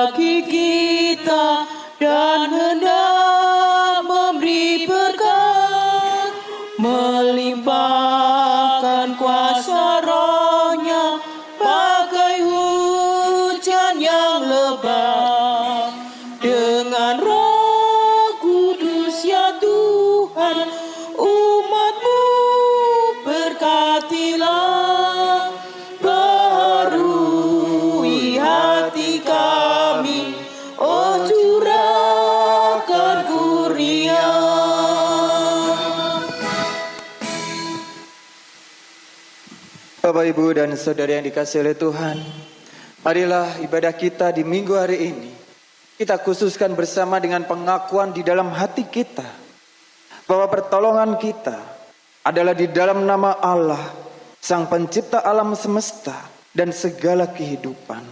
bagi kita dan hendak memberi berkat, melimpahkan kuasa Roh-Nya bagai hujan yang lebat. Dengan Roh Kudus ya Tuhan, umat-Mu berkatilah, baharui hati kami, oh curahkan kurnia. Bapak, Ibu, dan Saudara yang dikasihi oleh Tuhan, marilah ibadah kita di minggu hari ini kita khususkan bersama dengan pengakuan di dalam hati kita bahwa pertolongan kita adalah di dalam nama Allah, Sang Pencipta alam semesta dan segala kehidupan.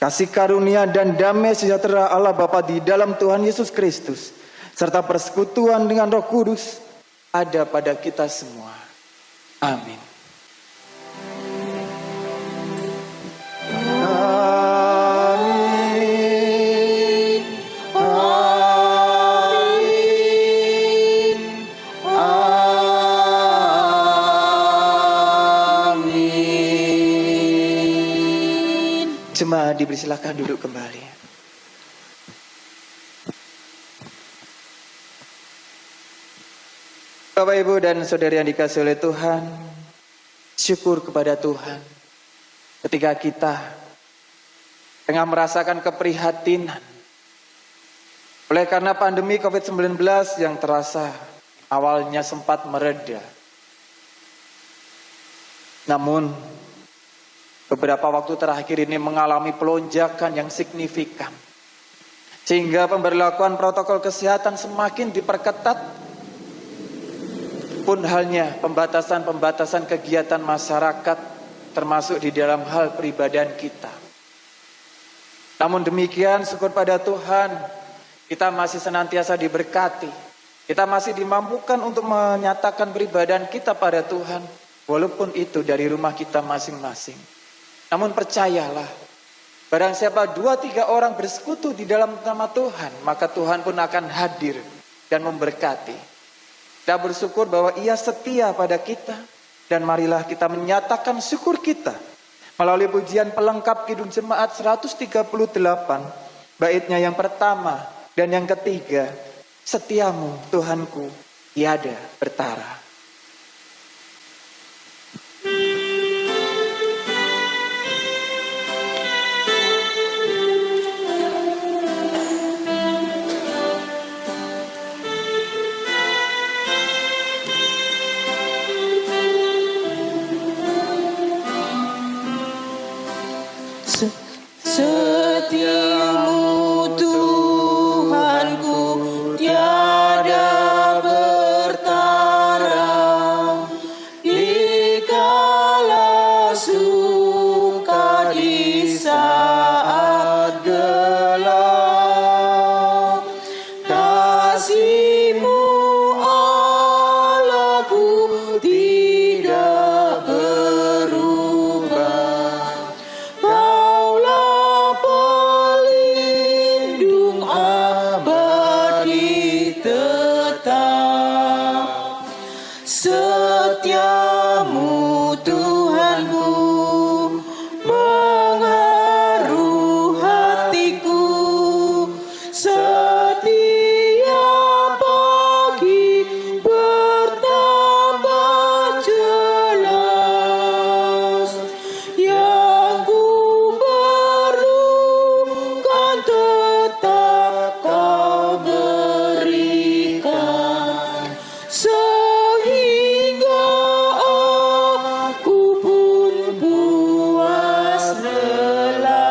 Kasih karunia dan damai sejahtera Allah Bapa di dalam Tuhan Yesus Kristus serta persekutuan dengan Roh Kudus ada pada kita semua. Amin. Jemaat dipersilakan duduk kembali. Bapak, Ibu, dan Saudara yang dikasihi oleh Tuhan, syukur kepada Tuhan ketika kita tengah merasakan keprihatinan oleh karena pandemi COVID-19 yang terasa awalnya sempat mereda. Namun beberapa waktu terakhir ini mengalami pelonjakan yang signifikan, sehingga pemberlakuan protokol kesehatan semakin diperketat, pun halnya pembatasan-pembatasan kegiatan masyarakat, termasuk di dalam hal peribadahan kita. Namun demikian, syukur pada Tuhan, kita masih senantiasa diberkati, kita masih dimampukan untuk menyatakan peribadahan kita pada Tuhan, walaupun itu dari rumah kita masing-masing. Namun percayalah, barang siapa 2-3 orang bersekutu di dalam nama Tuhan, maka Tuhan pun akan hadir dan memberkati. Kita bersyukur bahwa Ia setia pada kita, dan marilah kita menyatakan syukur kita melalui pujian pelengkap Kidung Jemaat 138, baitnya yang pertama dan yang ketiga, setiamu Tuhanku tiada bertara. Setiamu Tuhanku tiada bertara, dikala suka di saat gelap. Kasih-Mu Allahku tidak berubah. Kaulah pelindung abadi tetap. Setiamu Tuhanku mengharu hatiku. Setiap pagi bertambah jelas. Yang ku perlukan tetap Kau berikan, sehingga aku pun puas rela.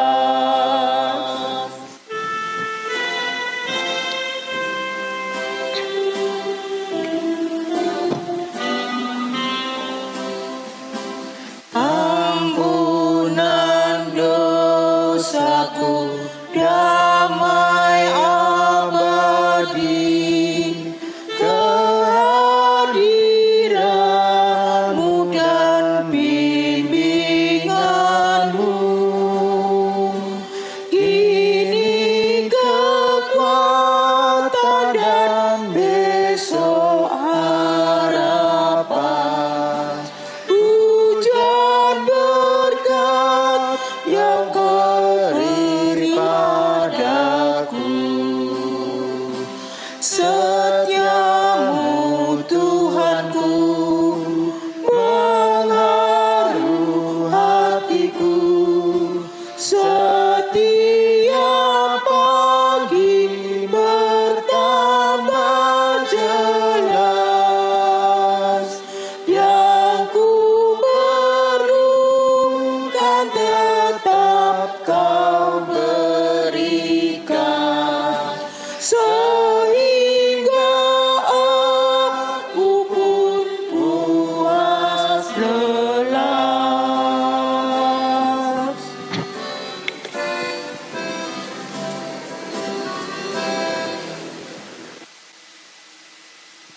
Ampunan dosaku, damai abadi, kehadiran-Mu dan bimbingan-Mu.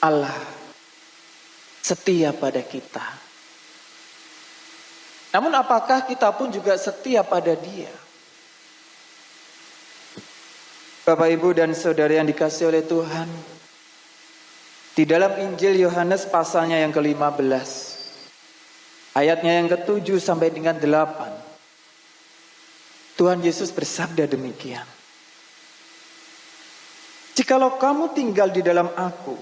Allah setia pada kita. Namun apakah kita pun juga setia pada Dia? Bapak, Ibu, dan Saudara yang dikasihi oleh Tuhan, di dalam Injil Yohanes pasalnya yang ke-15, ayatnya yang ke-7 sampai dengan 8, Tuhan Yesus bersabda demikian. Jikalau kamu tinggal di dalam aku,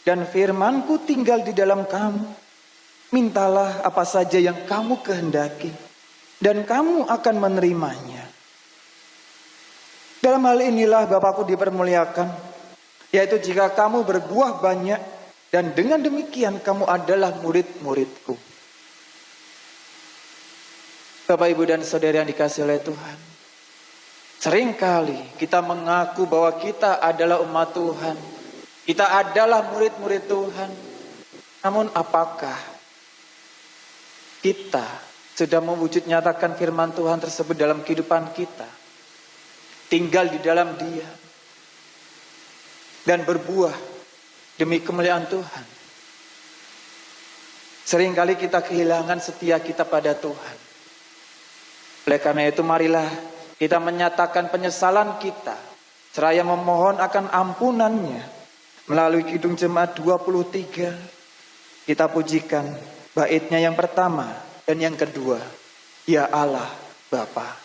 dan firman-Ku tinggal di dalam kamu, mintalah apa saja yang kamu kehendaki, dan kamu akan menerimanya. Dalam hal inilah Bapakku dipermuliakan, yaitu jika kamu berbuah banyak, dan dengan demikian kamu adalah murid-murid-Ku. Bapak, Ibu, dan Saudara yang dikasihi oleh Tuhan, seringkali kita mengaku bahwa kita adalah umat Tuhan, kita adalah murid-murid Tuhan. Namun apakah kita sudah mewujud nyatakan firman Tuhan tersebut dalam kehidupan kita? Tinggal di dalam Dia dan berbuah demi kemuliaan Tuhan. Seringkali kita kehilangan setia kita pada Tuhan. Oleh karena itu marilah kita menyatakan penyesalan kita, seraya memohon akan ampunannya melalui Kidung Jemaat 23. Kita pujikan baitnya yang pertama dan yang kedua, Ya Allah Bapa.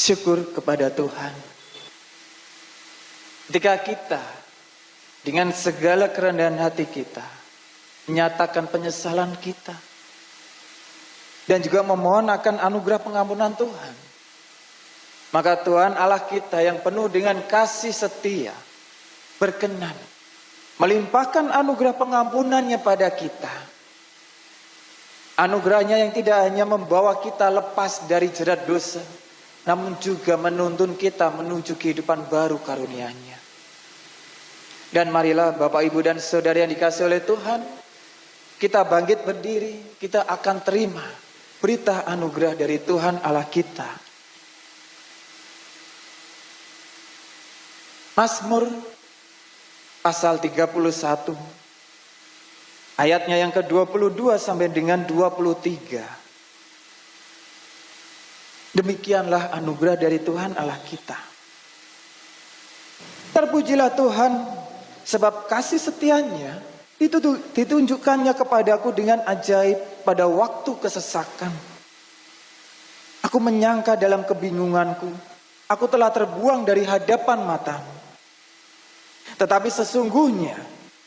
Syukur kepada Tuhan. Ketika kita dengan segala kerendahan hati kita menyatakan penyesalan kita dan juga memohon akan anugerah pengampunan Tuhan, maka Tuhan Allah kita yang penuh dengan kasih setia berkenan melimpahkan anugerah pengampunannya pada kita. Anugerahnya yang tidak hanya membawa kita lepas dari jerat dosa, namun juga menuntun kita menuju kehidupan baru karunia-Nya. Dan marilah Bapak, Ibu, dan Saudara yang dikasihi oleh Tuhan, kita bangkit berdiri, kita akan terima berita anugerah dari Tuhan Allah kita. Mazmur pasal 31. Ayatnya yang ke-22 sampai dengan 23. Demikianlah anugerah dari Tuhan Allah kita. Terpujilah Tuhan, sebab kasih setianya itu ditunjukkannya kepadaku dengan ajaib pada waktu kesesakan. Aku menyangka dalam kebingunganku, aku telah terbuang dari hadapan matamu. Tetapi sesungguhnya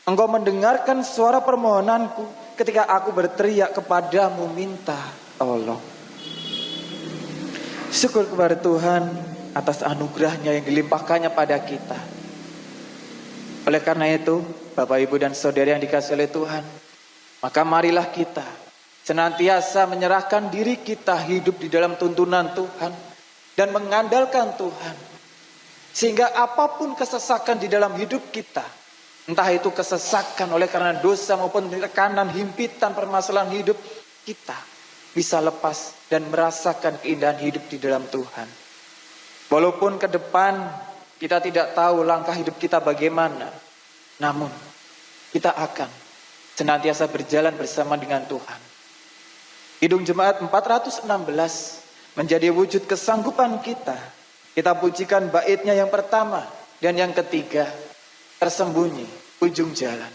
Engkau mendengarkan suara permohonanku ketika aku berteriak kepadamu minta tolong. Syukur kepada Tuhan atas anugerahnya yang dilimpahkannya pada kita. Oleh karena itu, Bapak, Ibu, dan Saudara yang dikasihi oleh Tuhan, maka marilah kita senantiasa menyerahkan diri kita hidup di dalam tuntunan Tuhan dan mengandalkan Tuhan. Sehingga apapun kesesakan di dalam hidup kita, entah itu kesesakan oleh karena dosa maupun tekanan, himpitan, permasalahan hidup, kita bisa lepas dan merasakan keindahan hidup di dalam Tuhan. Walaupun ke depan kita tidak tahu langkah hidup kita bagaimana, namun kita akan senantiasa berjalan bersama dengan Tuhan. Kidung Jemaat 416 menjadi wujud kesanggupan kita. Kita pujikan baitnya yang pertama dan yang ketiga, tersembunyi ujung jalan.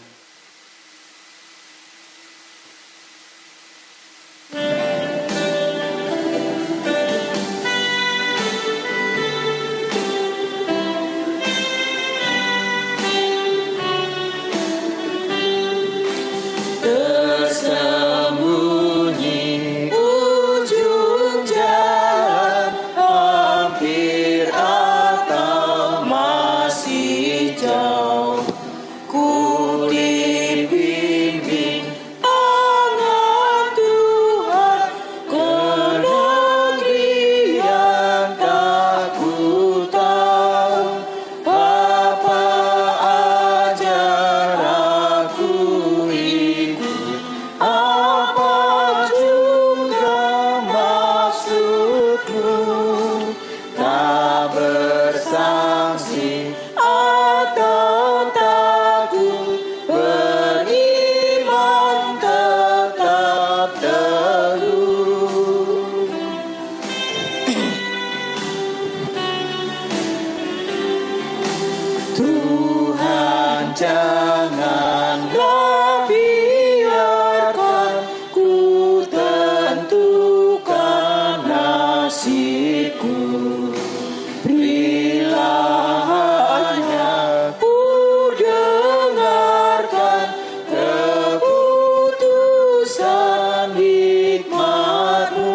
Tersembunyi ujung jalan, hampir atau masih jauh, ku dibimbing tangan Tuhan ke negeri yang tak ku tahu. Bapa ajar aku ikut, apa juga maksudmu, tak bersangsi atau takut, beriman tetap teguh. Tuhan, janganlah biarkan ku tentukan nasibku. Berilah hanya ku dengarkan keputusan hikmat-Mu.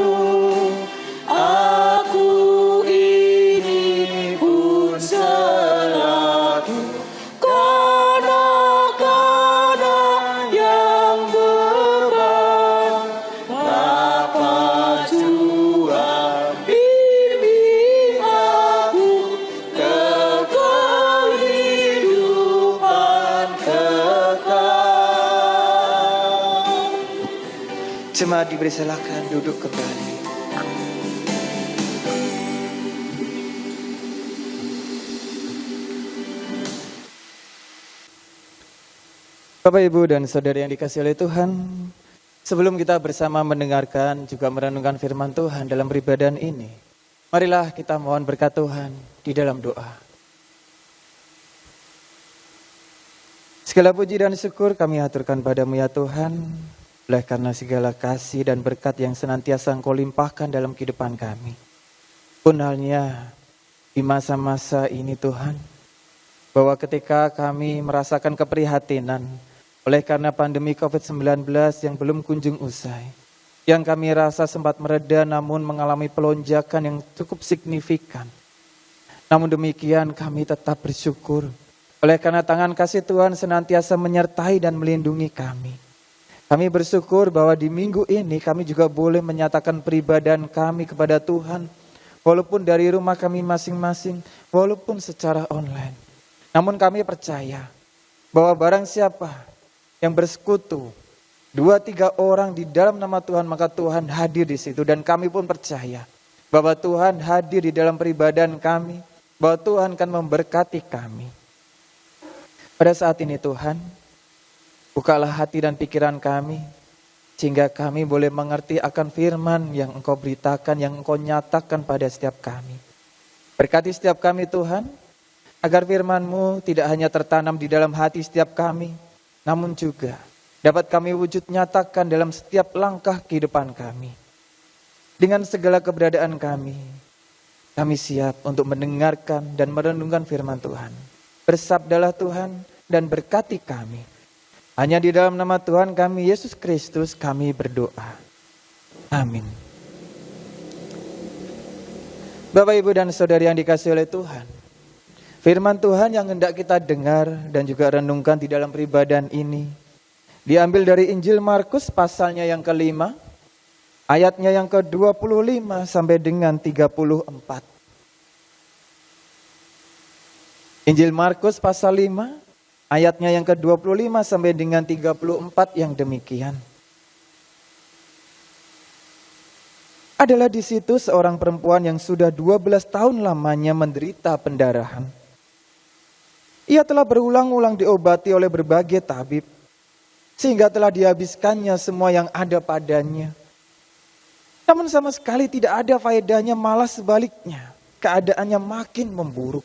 Aku ini pun selaku kanak-kanak yang beban. Bapa jua bimbing aku ke kehidupan kekal. Jemaat diberi silakan duduk kembali. Bapak, Ibu, dan Saudara yang dikasihi oleh Tuhan, sebelum kita bersama mendengarkan juga merenungkan firman Tuhan dalam peribadahan ini, marilah kita mohon berkat Tuhan di dalam doa. Segala puji dan syukur kami aturkan padamu ya Tuhan, oleh karena segala kasih dan berkat yang senantiasa Engkau limpahkan dalam kehidupan kami. Pun halnya di masa-masa ini Tuhan, bahwa ketika kami merasakan keprihatinan oleh karena pandemi COVID-19 yang belum kunjung usai, yang kami rasa sempat mereda namun mengalami pelonjakan yang cukup signifikan. Namun demikian kami tetap bersyukur oleh karena tangan kasih Tuhan senantiasa menyertai dan melindungi kami. Kami bersyukur bahwa di minggu ini kami juga boleh menyatakan peribadahan kami kepada Tuhan, walaupun dari rumah kami masing-masing, walaupun secara online. Namun kami percaya bahwa barang siapa yang bersekutu 2-3 orang di dalam nama Tuhan, maka Tuhan hadir di situ. Dan kami pun percaya bahwa Tuhan hadir di dalam peribadahan kami, bahwa Tuhan akan memberkati kami. Pada saat ini Tuhan, bukalah hati dan pikiran kami, sehingga kami boleh mengerti akan firman yang Engkau beritakan, yang Engkau nyatakan pada setiap kami. Berkati setiap kami Tuhan, agar firman-Mu tidak hanya tertanam di dalam hati setiap kami, namun juga dapat kami wujud nyatakan dalam setiap langkah kehidupan kami. Dengan segala keberadaan kami siap untuk mendengarkan dan merenungkan firman Tuhan. Bersabdalah Tuhan dan berkati kami. Hanya di dalam nama Tuhan kami, Yesus Kristus, kami berdoa. Amin. Bapak, Ibu, dan Saudari yang dikasihi oleh Tuhan, firman Tuhan yang hendak kita dengar dan juga renungkan di dalam peribadahan ini diambil dari Injil Markus pasalnya yang ke-5, ayatnya yang ke-25 sampai dengan 34. Injil Markus pasal 5, ayatnya yang ke-25 sampai dengan 34 yang demikian. Adalah di situ seorang perempuan yang sudah 12 tahun lamanya menderita pendarahan. Ia telah berulang-ulang diobati oleh berbagai tabib, sehingga telah dihabiskannya semua yang ada padanya. Namun sama sekali tidak ada faedahnya, malah sebaliknya, keadaannya makin memburuk.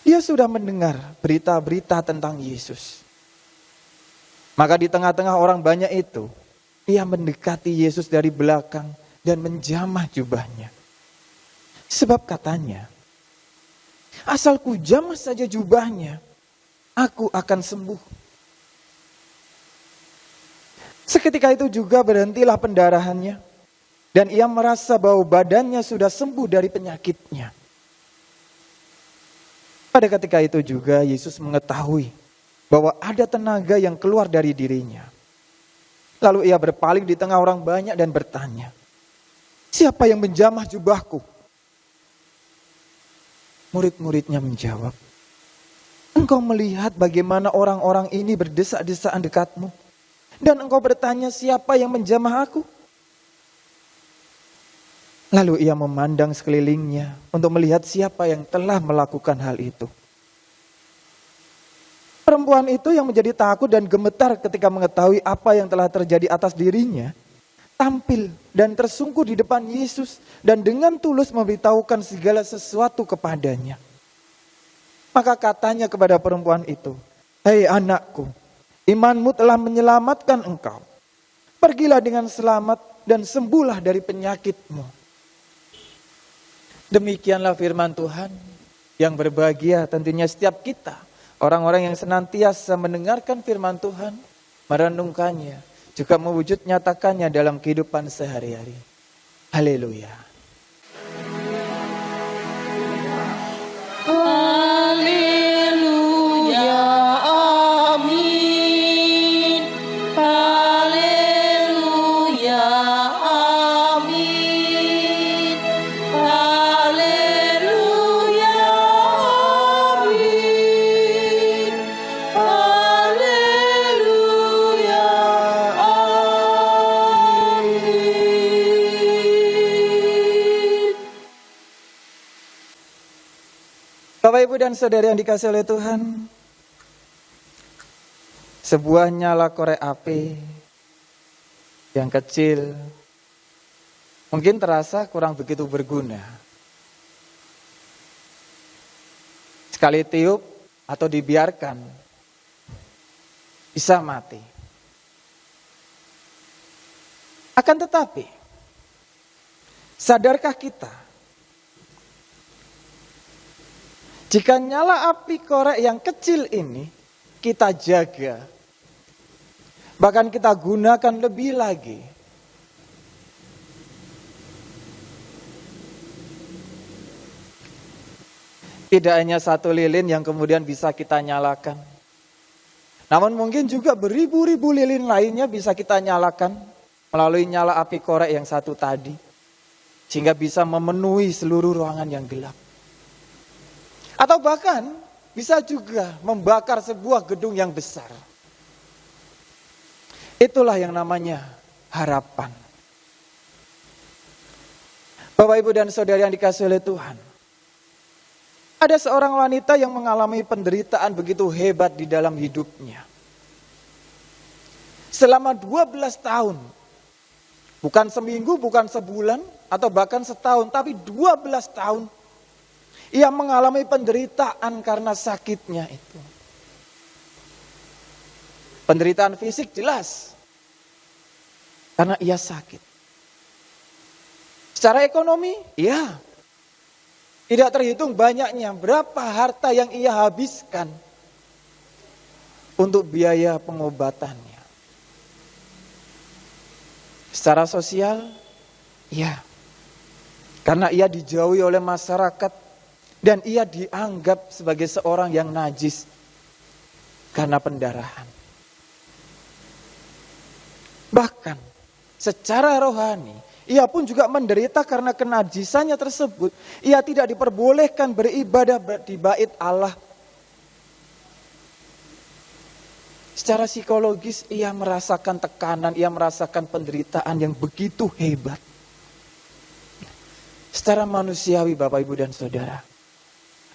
Dia sudah mendengar berita-berita tentang Yesus. Maka di tengah-tengah orang banyak itu, ia mendekati Yesus dari belakang dan menjamah jubahnya. Sebab katanya, asal ku jamah saja jubahnya, aku akan sembuh. Seketika itu juga berhentilah pendarahannya, dan ia merasa bahwa badannya sudah sembuh dari penyakitnya. Pada ketika itu juga Yesus mengetahui bahwa ada tenaga yang keluar dari dirinya. Lalu ia berpaling di tengah orang banyak dan bertanya, "Siapa yang menjamah jubahku?" Murid-muridnya menjawab, "Engkau melihat bagaimana orang-orang ini berdesak-desakan dekatmu, dan engkau bertanya, siapa yang menjamah aku?" Lalu ia memandang sekelilingnya untuk melihat siapa yang telah melakukan hal itu. Perempuan itu yang menjadi takut dan gemetar ketika mengetahui apa yang telah terjadi atas dirinya, tampil dan tersungkur di depan Yesus dan dengan tulus memberitahukan segala sesuatu kepadanya. Maka katanya kepada perempuan itu, "Hei anakku, imanmu telah menyelamatkan engkau. Pergilah dengan selamat dan sembuhlah dari penyakitmu." Demikianlah firman Tuhan yang berbahagia tentunya setiap kita, orang-orang yang senantiasa mendengarkan firman Tuhan, merenungkannya, juga mewujud nyatakannya dalam kehidupan sehari-hari. Haleluya. Haleluya, amin. Haleluya, amin. Haleluya, amin. Haleluya, amin. Bapak, Ibu, dan Saudara yang dikasihi oleh Tuhan, sebuah nyala korek api yang kecil mungkin terasa kurang begitu berguna. Sekali tiup atau dibiarkan bisa mati. Akan tetapi, sadarkah kita jika nyala api korek yang kecil ini kita jaga, bahkan kita gunakan lebih lagi, tidak hanya satu lilin yang kemudian bisa kita nyalakan, namun mungkin juga beribu-ribu lilin lainnya bisa kita nyalakan melalui nyala api korek yang satu tadi, sehingga bisa memenuhi seluruh ruangan yang gelap. Atau bahkan bisa juga membakar sebuah gedung yang besar. Itulah yang namanya harapan. Bapak, Ibu, dan Saudara yang dikasihi oleh Tuhan, Ada seorang wanita yang mengalami penderitaan begitu hebat di dalam hidupnya. Selama 12 tahun, bukan seminggu, bukan sebulan, atau bahkan setahun, tapi 12 tahun, ia mengalami penderitaan karena sakitnya itu. Penderitaan fisik jelas, karena ia sakit. Secara ekonomi, ya, tidak terhitung banyaknya berapa harta yang ia habiskan untuk biaya pengobatannya. Secara sosial, ya, karena ia dijauhi oleh masyarakat dan ia dianggap sebagai seorang yang najis karena pendarahan. Bahkan secara rohani, ia pun juga menderita karena kenajisannya tersebut. Ia tidak diperbolehkan beribadah di bait Allah. Secara psikologis ia merasakan tekanan, ia merasakan penderitaan yang begitu hebat. Secara manusiawi Bapak Ibu dan Saudara,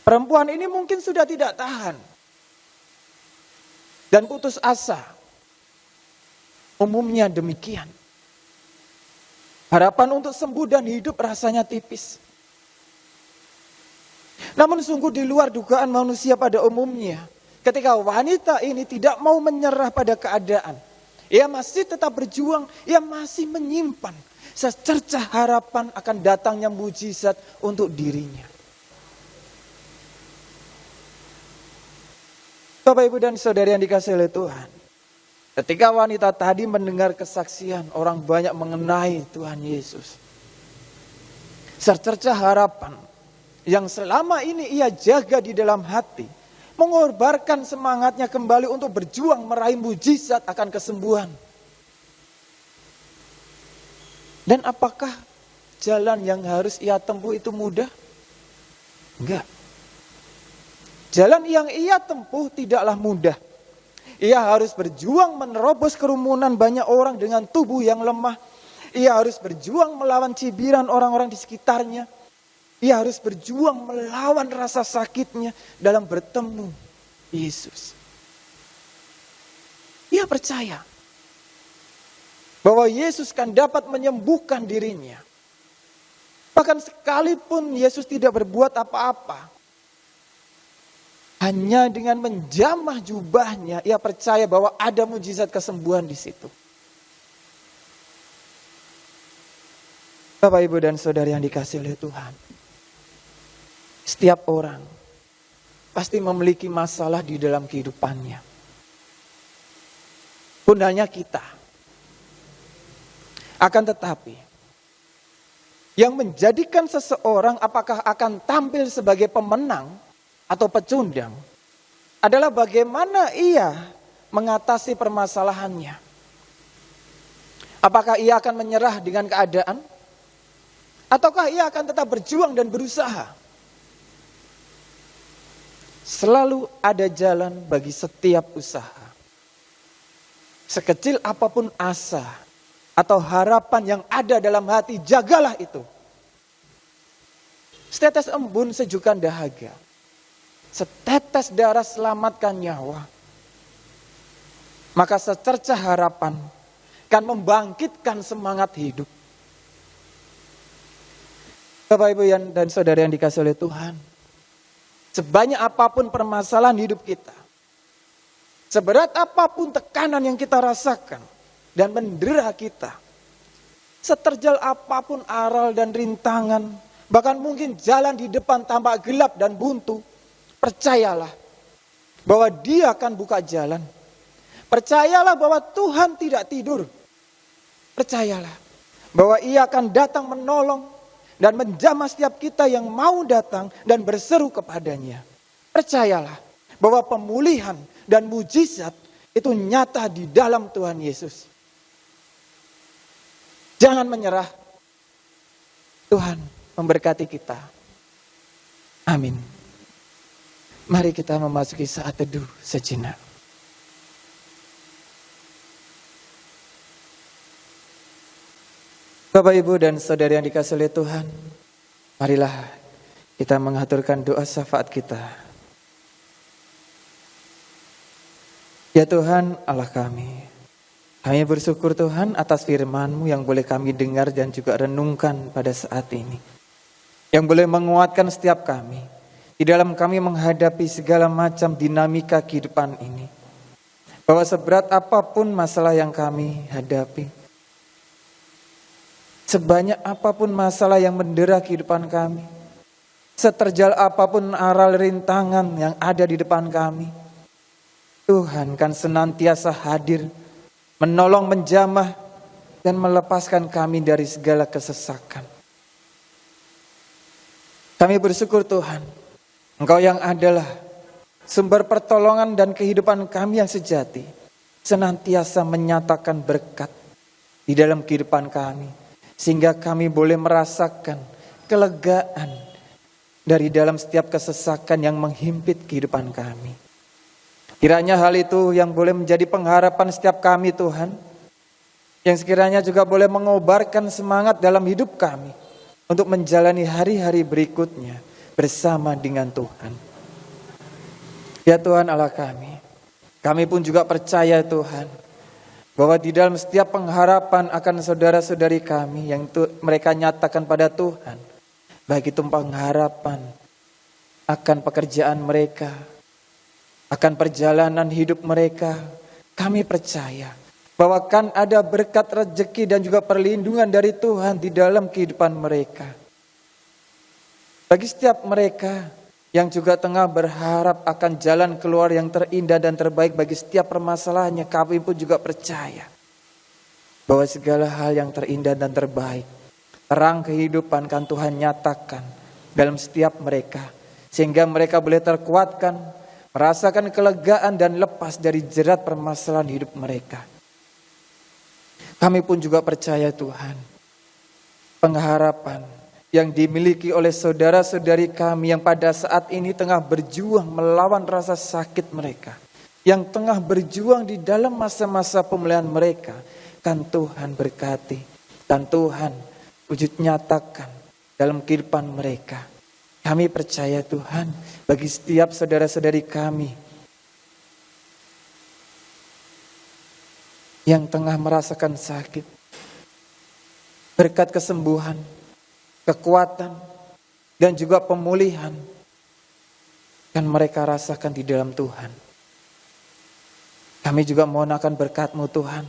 perempuan ini mungkin sudah tidak tahan dan putus asa. Umumnya demikian. Harapan untuk sembuh dan hidup rasanya tipis. Namun sungguh di luar dugaan manusia pada umumnya. Ketika wanita ini tidak mau menyerah pada keadaan. Ia masih tetap berjuang, ia masih menyimpan secercah harapan akan datangnya mujizat untuk dirinya. Bapak, Ibu dan Saudara yang dikasihi oleh Tuhan. Ketika wanita tadi mendengar kesaksian orang banyak mengenai Tuhan Yesus. Secercah harapan yang selama ini ia jaga di dalam hati. Mengorbankan semangatnya kembali untuk berjuang meraih mujizat akan kesembuhan. Dan apakah jalan yang harus ia tempuh itu mudah? Enggak. Jalan yang ia tempuh tidaklah mudah. Ia harus berjuang menerobos kerumunan banyak orang dengan tubuh yang lemah. Ia harus berjuang melawan cibiran orang-orang di sekitarnya. Ia harus berjuang melawan rasa sakitnya dalam bertemu Yesus. Ia percaya bahwa Yesus kan dapat menyembuhkan dirinya. Bahkan sekalipun Yesus tidak berbuat apa-apa, hanya dengan menjamah jubahnya, ia percaya bahwa ada mujizat kesembuhan di situ. Bapak, Ibu dan Saudara yang dikasihi oleh Tuhan. Setiap orang pasti memiliki masalah di dalam kehidupannya. Pun hanya kita. Akan tetapi, yang menjadikan seseorang apakah akan tampil sebagai pemenang atau pecundang adalah bagaimana ia mengatasi permasalahannya. Apakah ia akan menyerah dengan keadaan? Ataukah ia akan tetap berjuang dan berusaha? Selalu ada jalan bagi setiap usaha. Sekecil apapun asa atau harapan yang ada dalam hati, jagalah itu. Setetes embun sejukkan dahaga. Setetes darah selamatkan nyawa. Maka secercah harapan kan membangkitkan semangat hidup. Bapak, Ibu dan Saudara yang dikasihi oleh Tuhan. Sebanyak apapun permasalahan hidup kita. Seberat apapun tekanan yang kita rasakan dan mendera kita. Seterjal apapun aral dan rintangan. Bahkan mungkin jalan di depan tampak gelap dan buntu. Percayalah bahwa Dia akan buka jalan. Percayalah bahwa Tuhan tidak tidur. Percayalah bahwa Ia akan datang menolong dan menjamah setiap kita yang mau datang dan berseru kepadanya. Percayalah bahwa pemulihan dan mujizat itu nyata di dalam Tuhan Yesus. Jangan menyerah. Tuhan memberkati kita. Amin. Mari kita memasuki saat teduh sejenak. Bapak, Ibu dan Saudara yang dikasihi oleh Tuhan, marilah Kita mengaturkan doa syafaat kita. Ya Tuhan Allah kami bersyukur Tuhan atas firman-Mu yang boleh kami dengar dan juga renungkan pada saat ini. Yang boleh menguatkan setiap kami di dalam kami menghadapi segala macam dinamika kehidupan ini. Bahwa seberat apapun masalah yang kami hadapi, sebanyak apapun masalah yang mendera kehidupan kami, seterjal apapun aral rintangan yang ada di depan kami, Tuhan kan senantiasa hadir, menolong, menjamah, dan melepaskan kami dari segala kesesakan. Kami bersyukur Tuhan, Engkau yang adalah sumber pertolongan dan kehidupan kami yang sejati, senantiasa menyatakan berkat di dalam kehidupan kami, sehingga kami boleh merasakan kelegaan dari dalam setiap kesesakan yang menghimpit kehidupan kami. Kiranya hal itu yang boleh menjadi pengharapan setiap kami Tuhan, yang sekiranya juga boleh mengobarkan semangat dalam hidup kami untuk menjalani hari-hari berikutnya bersama dengan Tuhan. Ya Tuhan Allah kami pun juga percaya Tuhan, bahwa di dalam setiap pengharapan akan saudara-saudari kami yang mereka nyatakan pada Tuhan, baik itu pengharapan akan pekerjaan mereka, akan perjalanan hidup mereka, kami percaya bahwa kan ada berkat rezeki dan juga perlindungan dari Tuhan di dalam kehidupan mereka. Bagi setiap mereka yang juga tengah berharap akan jalan keluar yang terindah dan terbaik bagi setiap permasalahannya, kami pun juga percaya bahwa segala hal yang terindah dan terbaik, terang kehidupan kan Tuhan nyatakan dalam setiap mereka, sehingga mereka boleh terkuatkan, merasakan kelegaan dan lepas dari jerat permasalahan hidup mereka. Kami pun juga percaya Tuhan, pengharapan yang dimiliki oleh saudara-saudari kami yang pada saat ini tengah berjuang melawan rasa sakit mereka, yang tengah berjuang di dalam masa-masa pemulihan mereka, kan Tuhan berkati, dan Tuhan wujud nyatakan dalam kehidupan mereka. Kami percaya Tuhan, bagi setiap saudara-saudari kami yang tengah merasakan sakit, berkat kesembuhan, kekuatan, dan juga pemulihan kan mereka rasakan di dalam Tuhan. Kami juga mohon akan berkat-Mu Tuhan,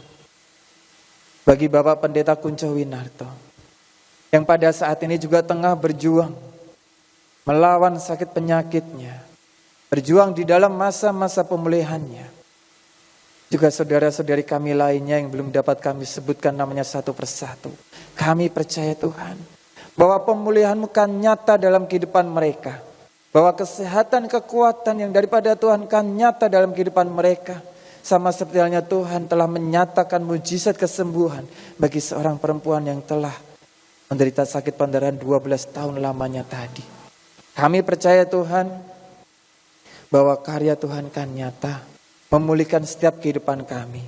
bagi Bapak Pendeta Kunco Winarto, yang pada saat ini juga tengah berjuang melawan sakit penyakitnya, berjuang di dalam masa-masa pemulihannya. Juga saudara-saudari kami lainnya yang belum dapat kami sebutkan namanya satu persatu. Kami percaya Tuhan, bahwa pemulihan-Mu kan nyata dalam kehidupan mereka, bahwa kesehatan, kekuatan yang daripada Tuhan kan nyata dalam kehidupan mereka. Sama seperti halnya Tuhan telah menyatakan mujizat kesembuhan bagi seorang perempuan yang telah menderita sakit pendarahan 12 tahun lamanya tadi. Kami percaya Tuhan, bahwa karya Tuhan kan nyata, memulihkan setiap kehidupan kami.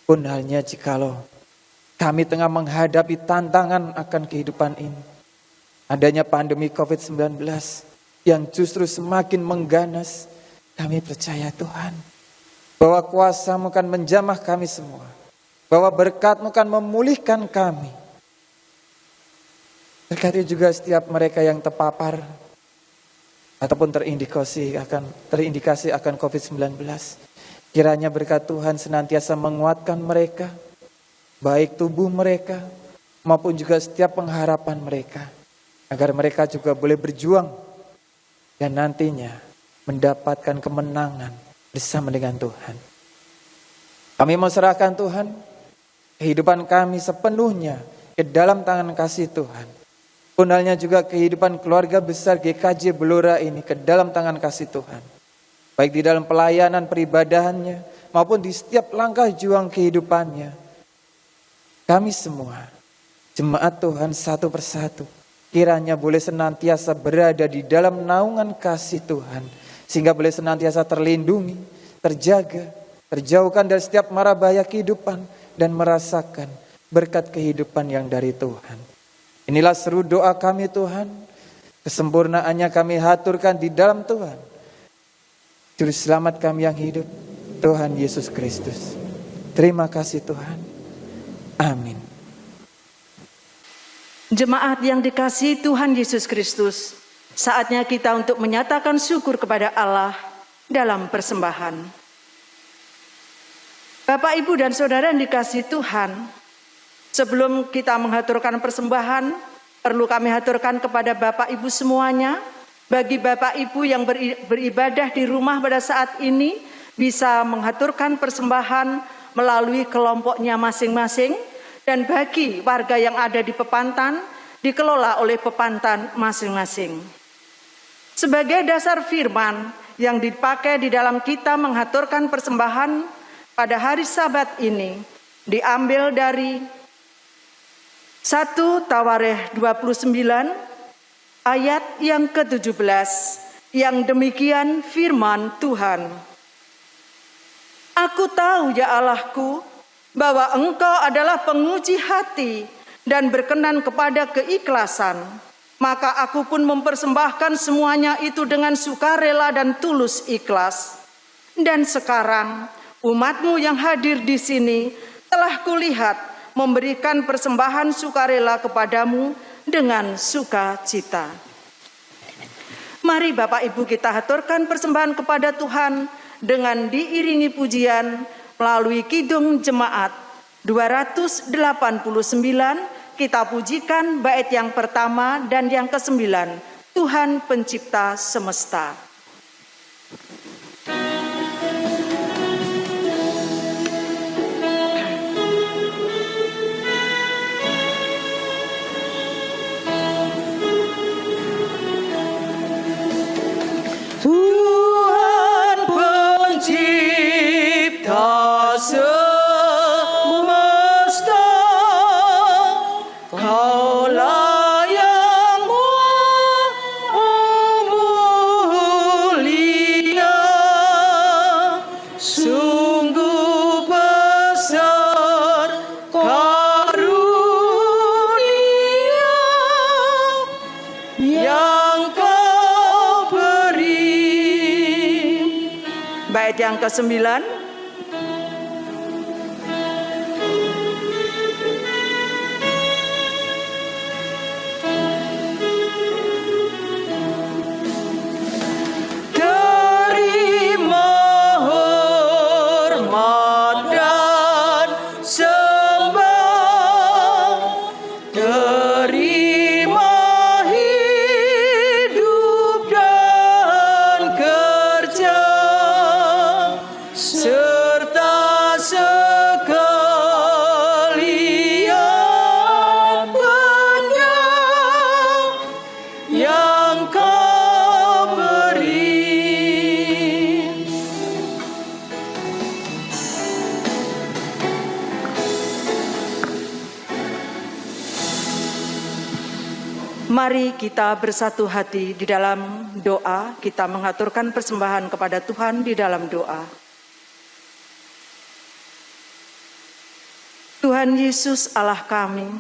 Pun halnya jikalau kami tengah menghadapi tantangan akan kehidupan ini, adanya pandemi COVID-19 yang justru semakin mengganas, kami percaya Tuhan, bahwa kuasa-Mu kan menjamah kami semua, bahwa berkat-Mu kan memulihkan kami. Berkati juga setiap mereka yang terpapar ataupun terindikasi akan COVID-19. Kiranya berkat Tuhan senantiasa menguatkan mereka, baik tubuh mereka maupun juga setiap pengharapan mereka, agar mereka juga boleh berjuang dan nantinya mendapatkan kemenangan bersama dengan Tuhan. Kami mau serahkan Tuhan kehidupan kami sepenuhnya ke dalam tangan kasih Tuhan. Pun halnya juga kehidupan keluarga besar GKJ Belora ini ke dalam tangan kasih Tuhan. Baik di dalam pelayanan peribadahannya maupun di setiap langkah juang kehidupannya. Kami semua, jemaat Tuhan satu persatu, kiranya boleh senantiasa berada di dalam naungan kasih Tuhan, sehingga boleh senantiasa terlindungi, terjaga, terjauhkan dari setiap mara bahaya kehidupan, dan merasakan berkat kehidupan yang dari Tuhan. Inilah seru doa kami Tuhan, Kesempurnaannya kami haturkan di dalam Tuhan, Juru Selamat kami yang hidup, Tuhan Yesus Kristus. Terima kasih Tuhan. Amin. Jemaat yang dikasihi Tuhan Yesus Kristus, saatnya kita untuk menyatakan syukur kepada Allah dalam persembahan. Bapak, Ibu, dan Saudara yang dikasihi Tuhan, sebelum kita menghaturkan persembahan, perlu kami haturkan kepada Bapak Ibu semuanya. Bagi Bapak Ibu yang beribadah di rumah pada saat ini, bisa menghaturkan persembahan melalui kelompoknya masing-masing. Dan bagi warga yang ada di Pepantan, dikelola oleh Pepantan masing-masing. Sebagai dasar firman yang dipakai di dalam kita menghaturkan persembahan pada hari Sabat ini, diambil dari 1 Tawarikh 29 ayat yang ke-17, yang demikian firman Tuhan. Aku tahu ya Allahku, bahwa Engkau adalah penguji hati dan berkenan kepada keikhlasan. Maka aku pun mempersembahkan semuanya itu dengan sukarela dan tulus ikhlas. Dan sekarang umat-Mu yang hadir di sini telah kulihat memberikan persembahan sukarela kepadamu dengan sukacita. Mari Bapak Ibu kita haturkan persembahan kepada Tuhan dengan diiringi pujian melalui Kidung Jemaat 289. Kita pujikan bait yang pertama dan yang ke-9, Tuhan Pencipta Semesta. Tuhan Pencipta semesta, Kaulah yang mulia, sungguh besar karunia yang Kau beri. Bait yang ke-9, Terima hormat dan sembah, terima hidup dan kerja, serta sekalian benda yang Kau beri. mari kita bersatu hati di dalam doa. Kita mengaturkan persembahan kepada Tuhan di dalam doa. Tuhan Yesus Allah kami,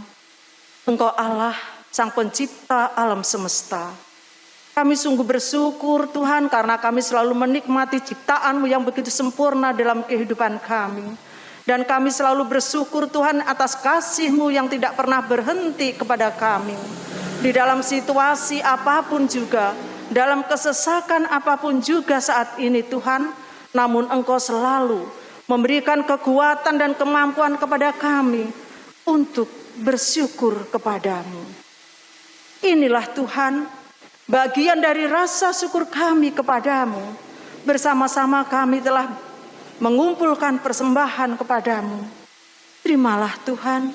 Engkau Allah Sang Pencipta alam semesta. Kami sungguh bersyukur Tuhan karena kami selalu menikmati ciptaan-Mu yang begitu sempurna dalam kehidupan kami. Dan kami selalu bersyukur Tuhan atas kasih-Mu yang tidak pernah berhenti kepada kami. Di dalam situasi apapun juga, dalam kesesakan apapun juga saat ini Tuhan, namun Engkau selalu memberikan kekuatan dan kemampuan kepada kami untuk bersyukur kepadamu. Inilah Tuhan, bagian dari rasa syukur kami kepadamu. Bersama-sama kami telah mengumpulkan persembahan kepadamu. Terimalah Tuhan,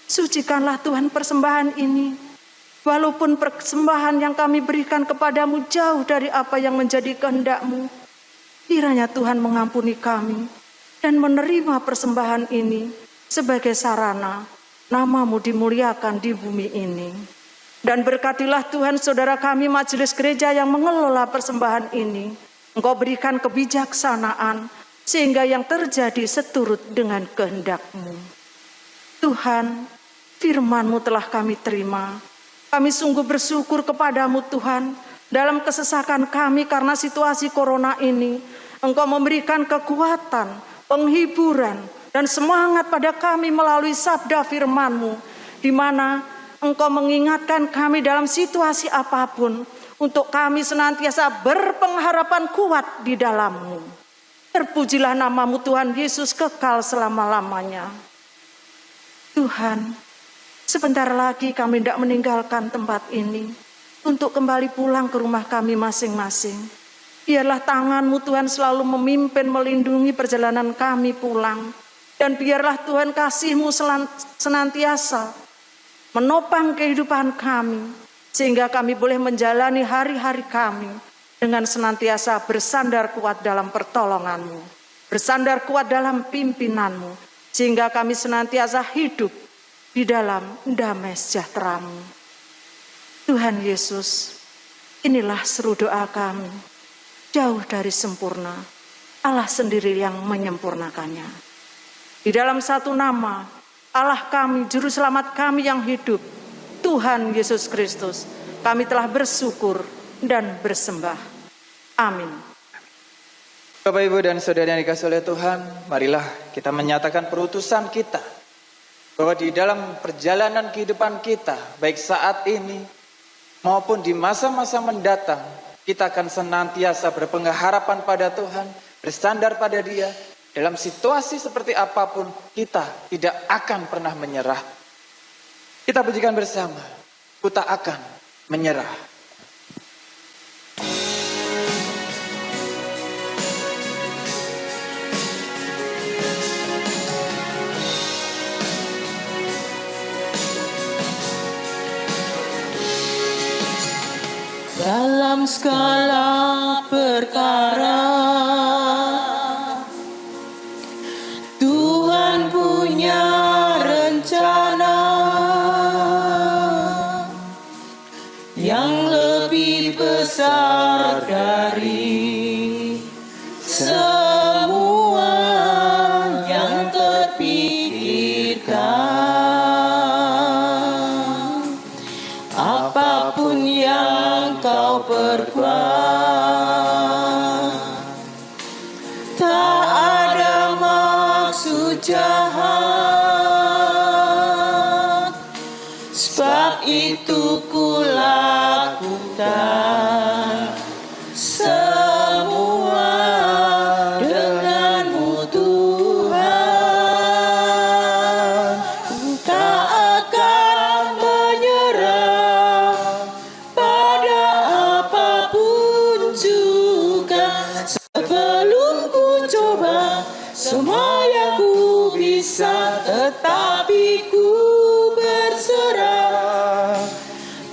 sucikanlah Tuhan persembahan ini. Walaupun persembahan yang kami berikan kepadamu jauh dari apa yang menjadi kehendak-Mu, kiranya Tuhan mengampuni kami dan menerima persembahan ini sebagai sarana nama-Mu dimuliakan di bumi ini. Dan berkatilah Tuhan saudara kami majelis gereja yang mengelola persembahan ini. Engkau berikan kebijaksanaan sehingga yang terjadi seturut dengan kehendak-Mu. Tuhan, firman-Mu telah kami terima. Kami sungguh bersyukur kepadamu Tuhan, dalam kesesakan kami karena situasi corona ini, Engkau memberikan kekuatan, penghiburan, dan semangat pada kami melalui sabda firman-Mu, di mana Engkau mengingatkan kami dalam situasi apapun, untuk kami senantiasa berpengharapan kuat di dalam-Mu. Terpujilah nama-Mu Tuhan Yesus kekal selama-lamanya. Tuhan, sebentar lagi kami tidak meninggalkan tempat ini untuk kembali pulang ke rumah kami masing-masing. Biarlah tangan-Mu Tuhan selalu memimpin, melindungi perjalanan kami pulang. Dan biarlah Tuhan kasih-Mu senantiasa menopang kehidupan kami, sehingga kami boleh menjalani hari-hari kami dengan senantiasa bersandar kuat dalam pertolongan-Mu, bersandar kuat dalam pimpinan-Mu, sehingga kami senantiasa hidup di dalam damai sejahtera-Mu. Tuhan Yesus, inilah seru doa kami. Jauh dari sempurna, Allah sendiri yang menyempurnakannya. Di dalam satu nama, Allah kami, Juru Selamat kami yang hidup, Tuhan Yesus Kristus, kami telah bersyukur dan bersembah. Amin. Bapak, Ibu, dan Saudara yang dikasihi oleh Tuhan, marilah kita menyatakan perutusan kita, bahwa di dalam perjalanan kehidupan kita, baik saat ini maupun di masa-masa mendatang, kita akan senantiasa berpengharapan pada Tuhan, bersandar pada Dia. Dalam situasi seperti apapun, kita tidak akan pernah menyerah. Kita pujikan bersama, ku tak akan menyerah. Dalam segala perkara Tuhan punya rencana yang lebih besar dari semua yang terpikirkan. Apapun yang kau perbuat, tak ada maksud jahat, sebab itu ku lakukan semua denganmu Tuhan. Ku tak akan menyerah pada apapun juga, sebelum ku coba semua yang ku bisa, tetapi ku berserah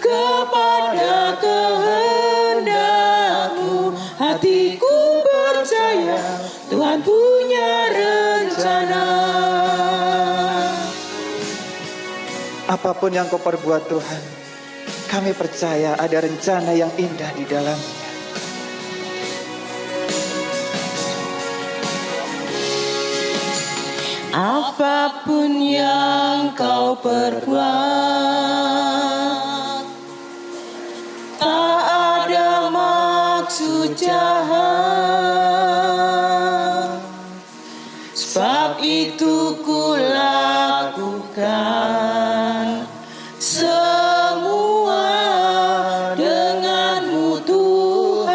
kepada kehendak-Mu. Hatiku percaya Tuhan punya rencana. Apapun yang kau perbuat Tuhan, kami percaya ada rencana yang indah di dalamnya. Apapun yang kau perbuat, tak ada maksud jahat, sebab itu ku lakukan semua denganmu Tuhan.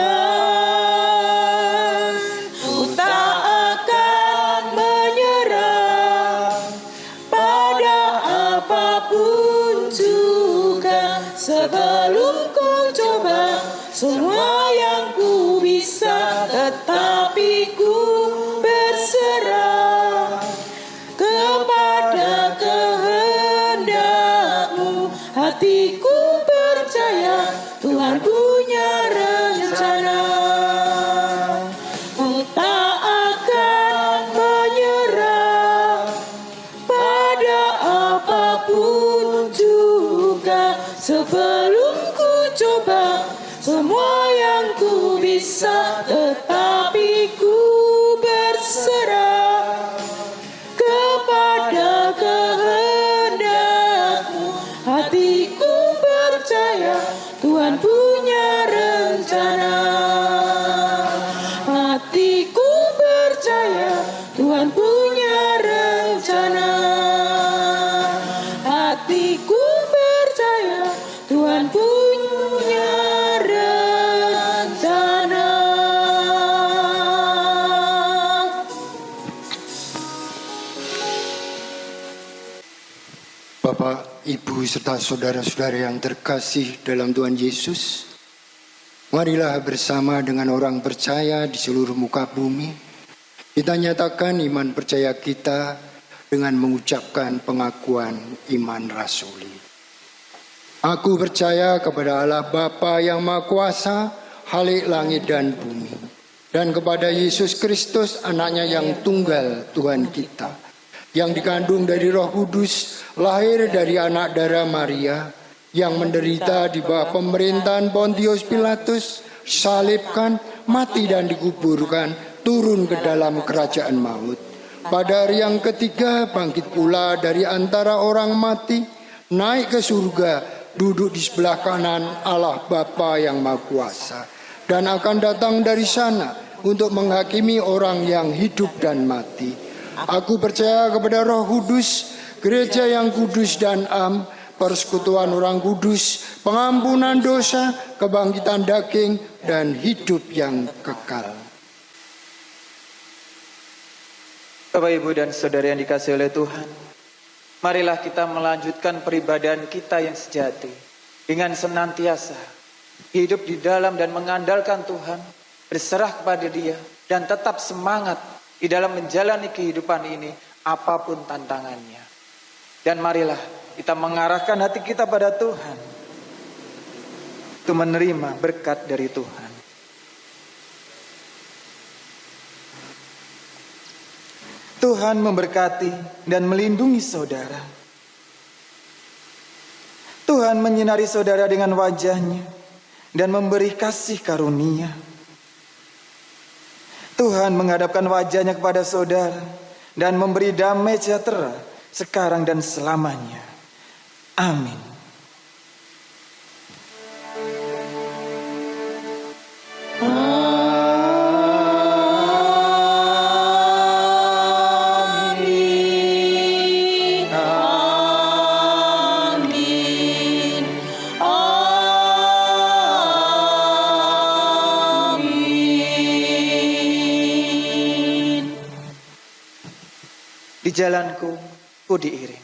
Ku tak akan menyerah pada apapun juga, sebelum ku coba semua yang ku bisa, tetapi ku berserah kepada kehendak-Mu. Hatiku percaya Tuhan punya rencana. Ku tak akan menyerah pada apapun juga, sebelum ku coba semua yang ku bisa, tetapi ku berserah kepada kehendak-Mu. Hatiku percaya serta saudara-saudara yang terkasih dalam Tuhan Yesus, marilah bersama dengan orang percaya di seluruh muka bumi, kita nyatakan iman percaya kita dengan mengucapkan pengakuan iman rasuli. Aku percaya kepada Allah Bapa yang Maha Kuasa, Khalik langit dan bumi, dan kepada Yesus Kristus, anaknya yang tunggal Tuhan kita, yang dikandung dari Roh Kudus, lahir dari anak darah Maria, yang menderita di bawah pemerintahan Pontius Pilatus, salibkan, mati dan dikuburkan, turun ke dalam kerajaan maut. Pada hari yang ketiga bangkit pula dari antara orang mati, naik ke surga, duduk di sebelah kanan Allah Bapa yang Maha Kuasa, dan akan datang dari sana untuk menghakimi orang yang hidup dan mati. Aku percaya kepada Roh Kudus, gereja yang kudus dan am, persekutuan orang kudus, pengampunan dosa, kebangkitan daging, dan hidup yang kekal. Bapak, Ibu, dan Saudara yang dikasihi oleh Tuhan, marilah kita melanjutkan peribadahan kita yang sejati dengan senantiasa hidup di dalam dan mengandalkan Tuhan, berserah kepada Dia, dan tetap semangat di dalam menjalani kehidupan ini apapun tantangannya. Dan marilah kita mengarahkan hati kita pada Tuhan untuk menerima berkat dari Tuhan. Tuhan memberkati dan melindungi saudara. Tuhan menyinari saudara dengan wajah-Nya dan memberi kasih karunia. Tuhan menghadapkan wajah-Nya kepada saudara dan memberi damai sejahtera sekarang dan selamanya. Amin. Di jalanku, ku diiring.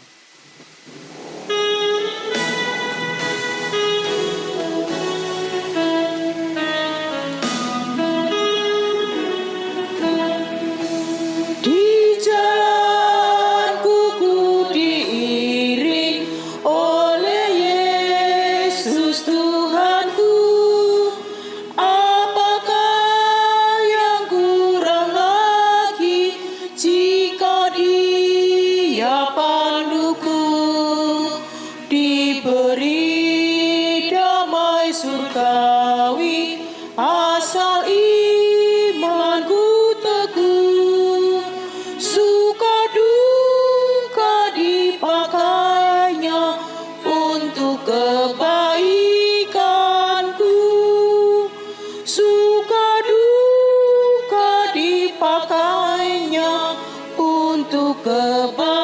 Di jalanku ku diiring oleh Yesus Tuhanku. Apakah yang kurang lagi jika Dia panduku? Diberi damai surgawi asal imanku teguh. Suka duka dipakainya untuk kebaikanku. Suka duka dipakainya untuk kebaikanku.